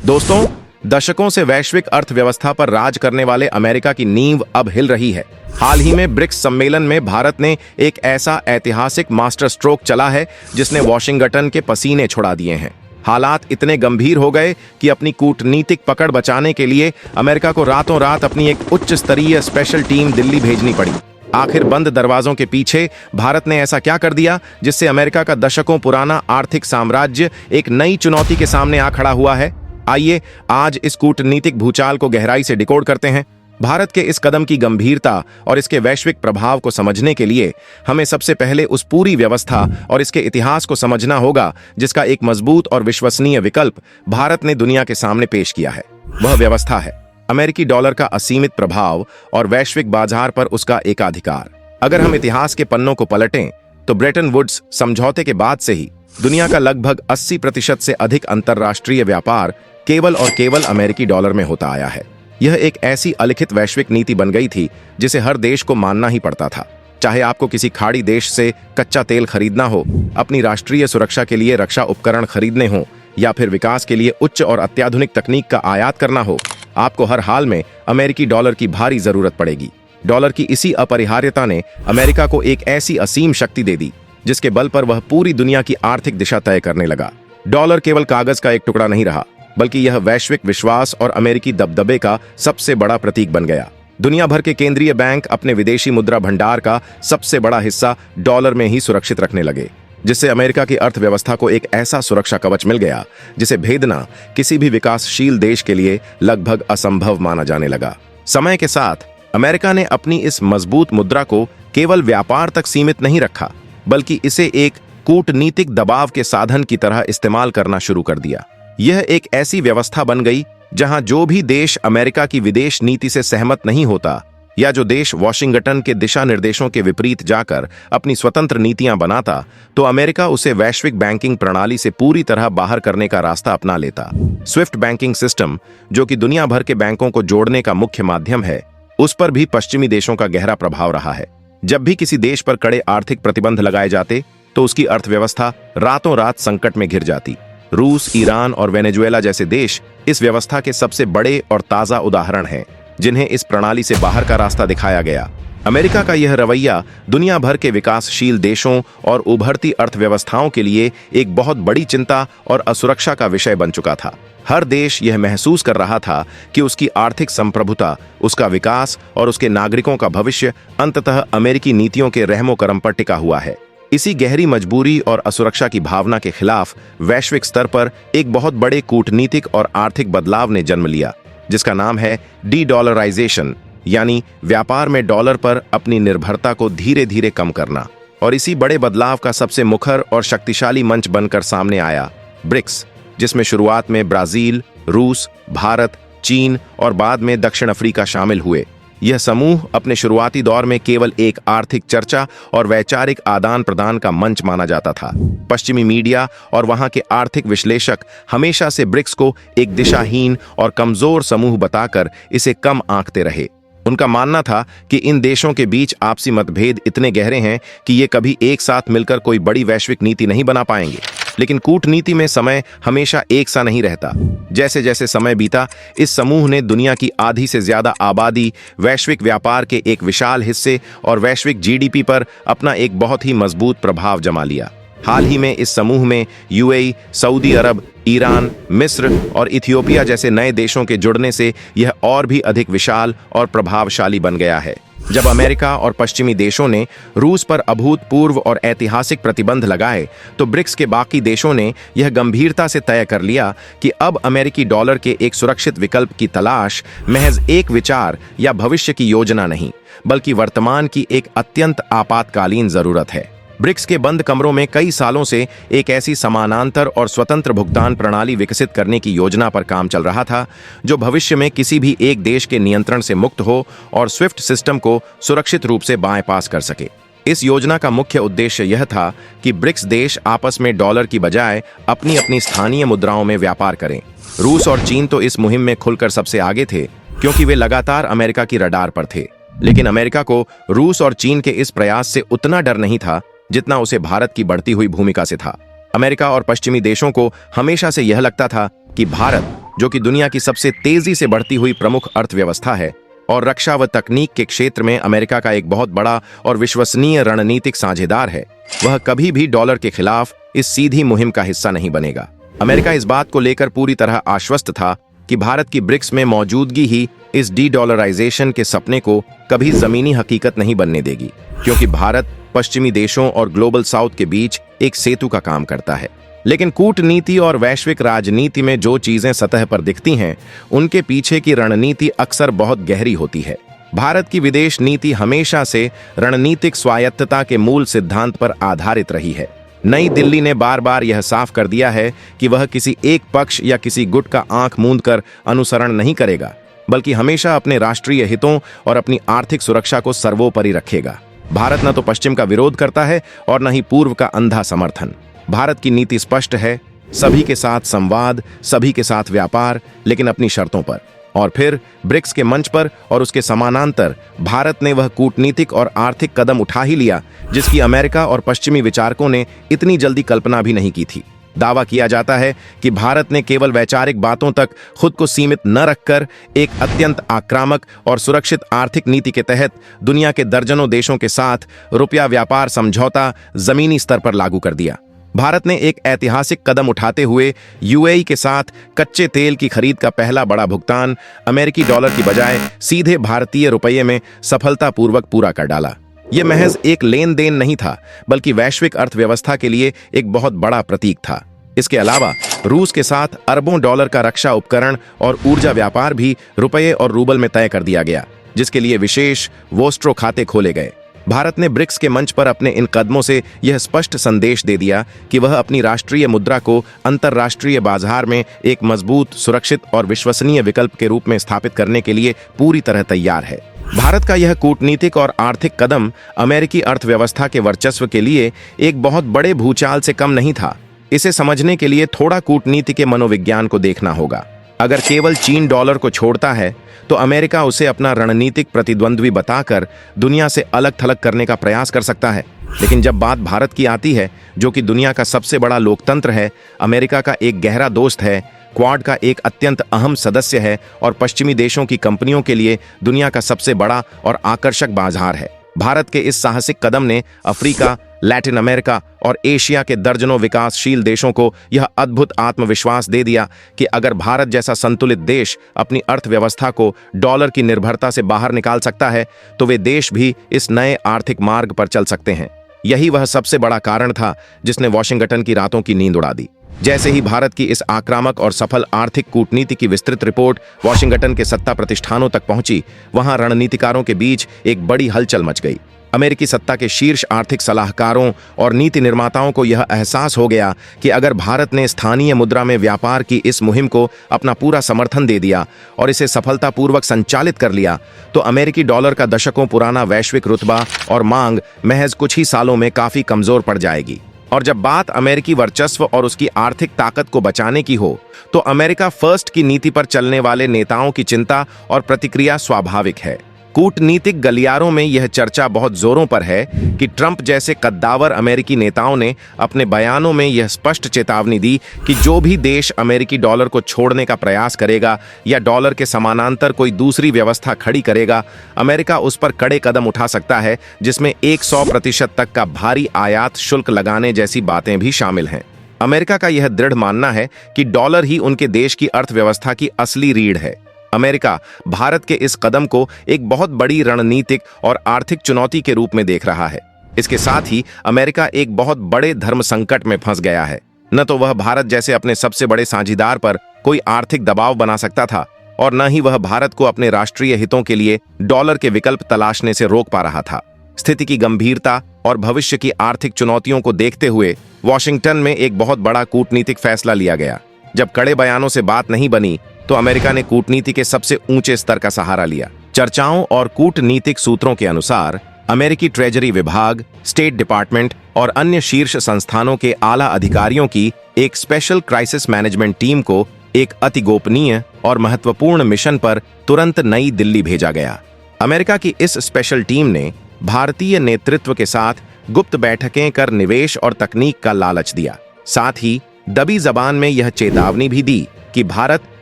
दोस्तों, दशकों से वैश्विक अर्थव्यवस्था पर राज करने वाले अमेरिका की नींव अब हिल रही है। हाल ही में ब्रिक्स सम्मेलन में भारत ने एक ऐसा ऐतिहासिक मास्टर स्ट्रोक चला है जिसने वॉशिंगटन के पसीने छुड़ा दिए हैं। हालात इतने गंभीर हो गए कि अपनी कूटनीतिक पकड़ बचाने के लिए अमेरिका को रातों रात अपनी एक उच्च स्तरीय स्पेशल टीम दिल्ली भेजनी पड़ी। आखिर बंद दरवाजों के पीछे भारत ने ऐसा क्या कर दिया जिससे अमेरिका का दशकों पुराना आर्थिक साम्राज्य एक नई चुनौती के सामने आ खड़ा हुआ है? आइए आज इस कूटनीतिक भूचाल को गहराई से डिकोड करते हैं। भारत के इस कदम की गंभीरता और इसके वैश्विक प्रभाव को समझने के लिए हमें सबसे पहले उस पूरी व्यवस्था और इसके इतिहास को समझना होगा जिसका एक मजबूत और विश्वसनीय विकल्प भारत ने दुनिया के सामने पेश किया है। वह व्यवस्था है अमेरिकी डॉलर का असीमित प्रभाव और वैश्विक बाजार पर उसका एकाधिकार। अगर हम इतिहास के पन्नों को पलटें तो ब्रेटन वुड्स समझौते के बाद से ही दुनिया का लगभग 80% से अधिक अंतर्राष्ट्रीय व्यापार केवल और केवल अमेरिकी डॉलर में होता आया है। यह एक ऐसी अलिखित वैश्विक नीति बन गई थी जिसे हर देश को मानना ही पड़ता था। चाहे आपको किसी खाड़ी देश से कच्चा तेल खरीदना हो, अपनी राष्ट्रीय सुरक्षा के लिए रक्षा उपकरण खरीदने हो या फिर विकास के लिए उच्च और अत्याधुनिक तकनीक का आयात करना हो, आपको हर हाल में अमेरिकी डॉलर की भारी जरूरत पड़ेगी। डॉलर की इसी अपरिहार्यता ने अमेरिका को एक ऐसी असीम शक्ति दे दी जिसके बल पर वह पूरी दुनिया की आर्थिक दिशा तय करने लगा। डॉलर केवल कागज का एक टुकड़ा नहीं रहा, बल्कि यह वैश्विक विश्वास और अमेरिकी दबदबे का सबसे बड़ा प्रतीक बन गया। दुनिया भर के केंद्रीय बैंक अपने विदेशी मुद्रा भंडार का सबसे बड़ा हिस्सा डॉलर में ही सुरक्षित रखने लगे, जिससे अमेरिका की अर्थव्यवस्था को एक ऐसा सुरक्षा कवच मिल गया जिसे भेदना किसी भी विकासशील देश के लिए लगभग असंभव माना जाने लगा। समय के साथ अमेरिका ने अपनी इस मजबूत मुद्रा को केवल व्यापार तक सीमित नहीं रखा, बल्कि इसे एक कूटनीतिक दबाव के साधन की तरह इस्तेमाल करना शुरू कर दिया। यह एक ऐसी व्यवस्था बन गई जहां जो भी देश अमेरिका की विदेश नीति से सहमत नहीं होता या जो देश वॉशिंगटन के दिशा निर्देशों के विपरीत जाकर अपनी स्वतंत्र नीतियां बनाता, तो अमेरिका उसे वैश्विक बैंकिंग प्रणाली से पूरी तरह बाहर करने का रास्ता अपना लेता। स्विफ्ट बैंकिंग सिस्टम, जो कि दुनिया भर के बैंकों को जोड़ने का मुख्य माध्यम है, उस पर भी पश्चिमी देशों का गहरा प्रभाव रहा है। जब भी किसी देश पर कड़े आर्थिक प्रतिबंध लगाए जाते तो उसकी अर्थव्यवस्था रातों रात संकट में घिर जाती। रूस, ईरान और वेनेजुएला जैसे देश इस व्यवस्था के सबसे बड़े और ताजा उदाहरण हैं, जिन्हें इस प्रणाली से बाहर का रास्ता दिखाया गया। अमेरिका का यह रवैया दुनिया भर के विकासशील देशों और उभरती अर्थव्यवस्थाओं के लिए एक बहुत बड़ी चिंता और असुरक्षा का विषय बन चुका था। हर देश यह महसूस कर रहा था कि उसकी आर्थिक संप्रभुता, उसका विकास और उसके नागरिकों का भविष्य अंततः अमेरिकी नीतियों के रहमो करम पर टिका हुआ है। इसी गहरी मजबूरी और असुरक्षा की भावना के खिलाफ वैश्विक स्तर पर एक बहुत बड़े कूटनीतिक और आर्थिक बदलाव ने जन्म लिया, जिसका नाम है डी-डॉलराइजेशन, यानी व्यापार में डॉलर पर अपनी निर्भरता को धीरे धीरे कम करना। और इसी बड़े बदलाव का सबसे मुखर और शक्तिशाली मंच बनकर सामने आया ब्रिक्स, जिसमें शुरुआत में ब्राजील, रूस, भारत, चीन और बाद में दक्षिण अफ्रीका शामिल हुए। यह समूह अपने शुरुआती दौर में केवल एक आर्थिक चर्चा और वैचारिक आदान प्रदान का मंच माना जाता था। पश्चिमी मीडिया और वहां के आर्थिक विश्लेषक हमेशा से ब्रिक्स को एक दिशाहीन और कमजोर समूह बताकर इसे कम आंकते रहे। उनका मानना था कि इन देशों के बीच आपसी मतभेद इतने गहरे हैं कि ये कभी एक साथ मिलकर कोई बड़ी वैश्विक नीति नहीं बना पाएंगे। लेकिन कूटनीति में समय हमेशा एक सा नहीं रहता। जैसे जैसे समय बीता, इस समूह ने दुनिया की आधी से ज्यादा आबादी, वैश्विक व्यापार के एक विशाल हिस्से और वैश्विक जीडीपी पर अपना एक बहुत ही मजबूत प्रभाव जमा लिया। हाल ही में इस समूह में यूएई, सऊदी अरब, ईरान, मिस्र और इथियोपिया जैसे नए देशों के जुड़ने से यह और भी अधिक विशाल और प्रभावशाली बन गया है। जब अमेरिका और पश्चिमी देशों ने रूस पर अभूतपूर्व और ऐतिहासिक प्रतिबंध लगाए, तो ब्रिक्स के बाकी देशों ने यह गंभीरता से तय कर लिया कि अब अमेरिकी डॉलर के एक सुरक्षित विकल्प की तलाश महज एक विचार या भविष्य की योजना नहीं, बल्कि वर्तमान की एक अत्यंत आपातकालीन जरूरत है। ब्रिक्स के बंद कमरों में कई सालों से एक ऐसी समानांतर और स्वतंत्र भुगतान प्रणाली विकसित करने की योजना पर काम चल रहा था, जो भविष्य में किसी भी एक देश के नियंत्रण से मुक्त हो और स्विफ्ट सिस्टम को सुरक्षित रूप से बाईपास कर सके। इस योजना का मुख्य उद्देश्य यह था कि ब्रिक्स देश आपस में डॉलर की बजाय अपनी अपनी स्थानीय मुद्राओं में व्यापार करें। रूस और चीन तो इस मुहिम में खुलकर सबसे आगे थे, क्योंकि वे लगातार अमेरिका की रडार पर थे। लेकिन अमेरिका को रूस और चीन के इस प्रयास से उतना डर नहीं था जितना उसे भारत की बढ़ती हुई भूमिका से था। अमेरिका और पश्चिमी देशों को हमेशा से यह लगता था कि भारत जो कि दुनिया की सबसे तेजी से बढ़ती हुई प्रमुख अर्थव्यवस्था है और रक्षा व तकनीक के क्षेत्र में अमेरिका का एक बहुत बड़ा और विश्वसनीय रणनीतिक साझेदार है, वह कभी भी डॉलर के खिलाफ इस सीधी मुहिम का हिस्सा नहीं बनेगा। अमेरिका इस बात को लेकर पूरी तरह आश्वस्त था कि भारत की ब्रिक्स में मौजूदगी ही इस डी-डॉलराइजेशन के सपने को कभी जमीनी हकीकत नहीं बनने देगी, क्योंकि भारत पश्चिमी देशों और ग्लोबल साउथ के बीच एक सेतु का काम करता है। लेकिन कूटनीति और वैश्विक राजनीति में जो चीजें सतह पर दिखती हैं, उनके पीछे की रणनीति अक्सर बहुत गहरी होती है। भारत की विदेश नीति हमेशा से रणनीतिक स्वायत्तता के मूल सिद्धांत पर आधारित रही है। नई दिल्ली ने बार बार यह साफ कर दिया है कि वह किसी एक पक्ष या किसी गुट का आंख मूंद कर अनुसरण नहीं करेगा, बल्कि हमेशा अपने राष्ट्रीय हितों और अपनी आर्थिक सुरक्षा को सर्वोपरि रखेगा। भारत न तो पश्चिम का विरोध करता है और न ही पूर्व का अंधा समर्थन। भारत की नीति स्पष्ट है, सभी के साथ संवाद, सभी के साथ व्यापार, लेकिन अपनी शर्तों पर। और फिर ब्रिक्स के मंच पर और उसके समानांतर भारत ने वह कूटनीतिक और आर्थिक कदम उठा ही लिया जिसकी अमेरिका और पश्चिमी विचारकों ने इतनी जल्दी कल्पना भी नहीं की थी। दावा किया जाता है कि भारत ने केवल वैचारिक बातों तक खुद को सीमित न रखकर एक अत्यंत आक्रामक और सुरक्षित आर्थिक नीति के तहत दुनिया के दर्जनों देशों के साथ रुपया व्यापार समझौता जमीनी स्तर पर लागू कर दिया। भारत ने एक ऐतिहासिक कदम उठाते हुए यूएई के साथ कच्चे तेल की खरीद का पहला बड़ा भुगतान अमेरिकी डॉलर की बजाय सीधे भारतीय रुपये में सफलतापूर्वक पूरा कर डाला। यह महज एक लेन देन नहीं था, बल्कि वैश्विक अर्थव्यवस्था के लिए एक बहुत बड़ा प्रतीक था। इसके अलावा रूस के साथ अरबों डॉलर का रक्षा उपकरण और ऊर्जा व्यापार भी रुपये और रूबल में तय कर दिया गया, जिसके लिए विशेष वोस्ट्रो खाते खोले गए। भारत ने ब्रिक्स के मंच पर अपने इन कदमों से यह स्पष्ट संदेश दे दिया कि वह अपनी राष्ट्रीय मुद्रा को अंतर्राष्ट्रीय बाजार में एक मजबूत, सुरक्षित और विश्वसनीय विकल्प के रूप में स्थापित करने के लिए पूरी तरह तैयार है। भारत का यह कूटनीतिक और आर्थिक कदम अमेरिकी अर्थव्यवस्था के वर्चस्व के लिए एक बहुत बड़े भूचाल से कम नहीं था। इसे समझने के लिए थोड़ा कूटनीति के मनोविज्ञान को देखना होगा। अगर केवल चीन डॉलर को छोड़ता है तो अमेरिका उसे अपना रणनीतिक प्रतिद्वंद्वी बताकर दुनिया से अलग थलग करने का प्रयास कर सकता है। लेकिन जब बात भारत की आती है, जो कि दुनिया का सबसे बड़ा लोकतंत्र है, अमेरिका का एक गहरा दोस्त है, क्वाड का एक अत्यंत अहम सदस्य है और पश्चिमी देशों की कंपनियों के लिए दुनिया का सबसे बड़ा और आकर्षक बाजार है, भारत के इस साहसिक कदम ने अफ्रीका, लैटिन अमेरिका और एशिया के दर्जनों विकासशील देशों को यह अद्भुत आत्मविश्वास दे दिया कि अगर भारत जैसा संतुलित देश अपनी अर्थव्यवस्था को डॉलर की निर्भरता से बाहर निकाल सकता है, तो वे देश भी इस नए आर्थिक मार्ग पर चल सकते हैं। यही वह सबसे बड़ा कारण था जिसने वॉशिंगटन की रातों की नींद उड़ा दी। जैसे ही भारत की इस आक्रामक और सफल आर्थिक कूटनीति की विस्तृत रिपोर्ट वॉशिंगटन के सत्ता प्रतिष्ठानों तक पहुंची, वहां रणनीतिकारों के बीच एक बड़ी हलचल मच गई। अमेरिकी सत्ता के शीर्ष आर्थिक सलाहकारों और नीति निर्माताओं को यह एहसास हो गया कि अगर भारत ने स्थानीय मुद्रा में व्यापार की इस मुहिम को अपना पूरा समर्थन दे दिया और इसे सफलतापूर्वक संचालित कर लिया, तो अमेरिकी डॉलर का दशकों पुराना वैश्विक रुतबा और मांग महज कुछ ही सालों में काफी कमजोर पड़ जाएगी। और जब बात अमेरिकी वर्चस्व और उसकी आर्थिक ताकत को बचाने की हो, तो अमेरिका फर्स्ट की नीति पर चलने वाले नेताओं की चिंता और प्रतिक्रिया स्वाभाविक है। कूटनीतिक गलियारों में यह चर्चा बहुत जोरों पर है कि ट्रंप जैसे कद्दावर अमेरिकी नेताओं ने अपने बयानों में यह स्पष्ट चेतावनी दी कि जो भी देश अमेरिकी डॉलर को छोड़ने का प्रयास करेगा या डॉलर के समानांतर कोई दूसरी व्यवस्था खड़ी करेगा, अमेरिका उस पर कड़े कदम उठा सकता है, जिसमें 100% तक का भारी आयात शुल्क लगाने जैसी बातें भी शामिल हैं। अमेरिका का यह दृढ़ मानना है कि डॉलर ही उनके देश की अर्थव्यवस्था की असली रीढ़ है। अमेरिका भारत के इस कदम को एक बहुत बड़ी रणनीतिक और आर्थिक चुनौती के रूप में देख रहा है। इसके साथ ही अमेरिका एक बहुत बड़े धर्म संकट में फंस गया है। न तो वह भारत जैसे अपने सबसे बड़े साझेदार पर कोई आर्थिक दबाव बना सकता था और न ही वह भारत को अपने राष्ट्रीय हितों के लिए डॉलर के विकल्प तलाशने से रोक पा रहा था। स्थिति की गंभीरता और भविष्य की आर्थिक चुनौतियों को देखते हुए वॉशिंगटन में एक बहुत बड़ा कूटनीतिक फैसला लिया गया। जब कड़े बयानों से बात नहीं बनी, तो अमेरिका ने कूटनीति के सबसे ऊंचे स्तर का सहारा लिया। चर्चाओं और कूटनीतिक सूत्रों के अनुसार अमेरिकी ट्रेजरी विभाग, स्टेट डिपार्टमेंट और अन्य शीर्ष संस्थानों के आला अधिकारियों की एक स्पेशल क्राइसिस मैनेजमेंट टीम को एक अति गोपनीय और महत्वपूर्ण मिशन पर तुरंत नई दिल्ली भेजा गया। अमेरिका की इस स्पेशल टीम ने भारतीय नेतृत्व के साथ गुप्त बैठकें कर निवेश और तकनीक का लालच दिया। साथ ही दबी जबान में यह चेतावनी भी दी कि भारत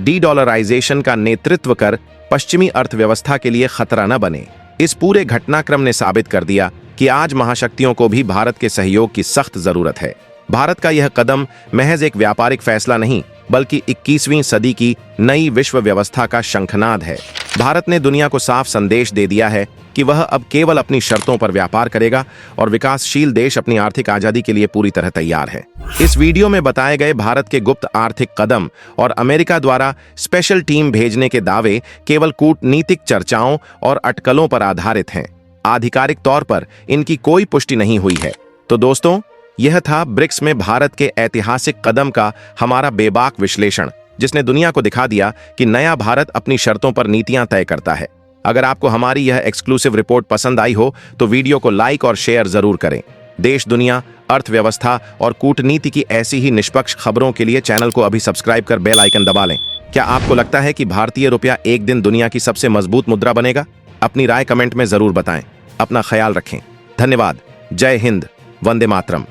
डी-डॉलराइजेशन का नेतृत्व कर पश्चिमी अर्थव्यवस्था के लिए खतरा न बने। इस पूरे घटनाक्रम ने साबित कर दिया कि आज महाशक्तियों को भी भारत के सहयोग की सख्त जरूरत है। भारत का यह कदम महज एक व्यापारिक फैसला नहीं, बल्कि 21वीं सदी की नई विश्व व्यवस्था का शंखनाद है। भारत ने दुनिया को साफ संदेश दे दिया है कि वह अब केवल अपनी शर्तों पर व्यापार करेगा और विकासशील देश अपनी आर्थिक आजादी के लिए पूरी तरह तैयार है। इस वीडियो में बताए गए भारत के गुप्त आर्थिक कदम और अमेरिका द्वारा स्पेशल टीम भेजने के दावे केवल कूटनीतिक चर्चाओं और अटकलों पर आधारित हैं। आधिकारिक तौर पर इनकी कोई पुष्टि नहीं हुई है। तो दोस्तों, यह था ब्रिक्स में भारत के ऐतिहासिक कदम का हमारा बेबाक विश्लेषण, जिसने दुनिया को दिखा दिया कि नया भारत अपनी शर्तों पर नीतियां तय करता है। अगर आपको हमारी यह एक्सक्लूसिव रिपोर्ट पसंद आई हो तो वीडियो को लाइक और शेयर जरूर करें। देश, दुनिया, अर्थव्यवस्था और कूटनीति की ऐसी ही निष्पक्ष खबरों के लिए चैनल को अभी सब्सक्राइब कर बेल आइकन दबा लें। क्या आपको लगता है कि भारतीय रुपया एक दिन दुनिया की सबसे मजबूत मुद्रा बनेगा? अपनी राय कमेंट में जरूर बताएं। अपना ख्याल रखें। धन्यवाद। जय हिंद। वंदे मातरम।